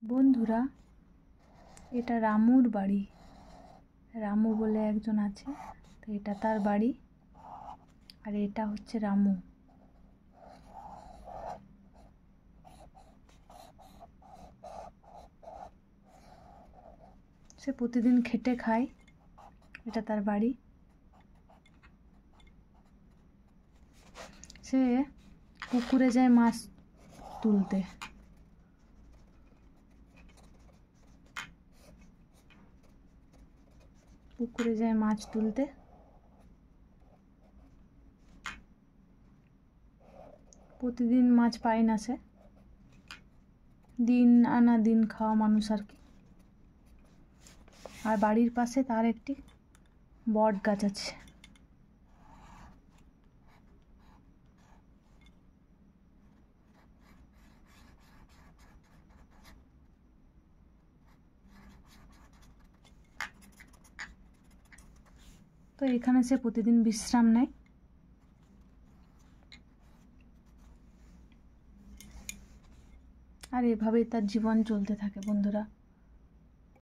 বন্ধুরা, এটা রামুর বাড়ি। রামু বলে একজন আছে, তো এটা তার বাড়ি, আর এটা হচ্ছে রামু। সে প্রতিদিন খেটে খায়, এটা তার বাড়ি। সে পুকুরে যায় মাছ তুলতে। পুকুরে যায় মাছ তুলতে। প্রতিদিন মাছ পায় না সে, দিন আনা দিন খাওয়া মানুষ আর কি। আর বাড়ির পাশে তার একটি বট গাছ আছে। তো এখানে সে প্রতিদিন বিশ্রাম নেয়। আর এভাবেই তার জীবন চলতে থাকে বন্ধুরা।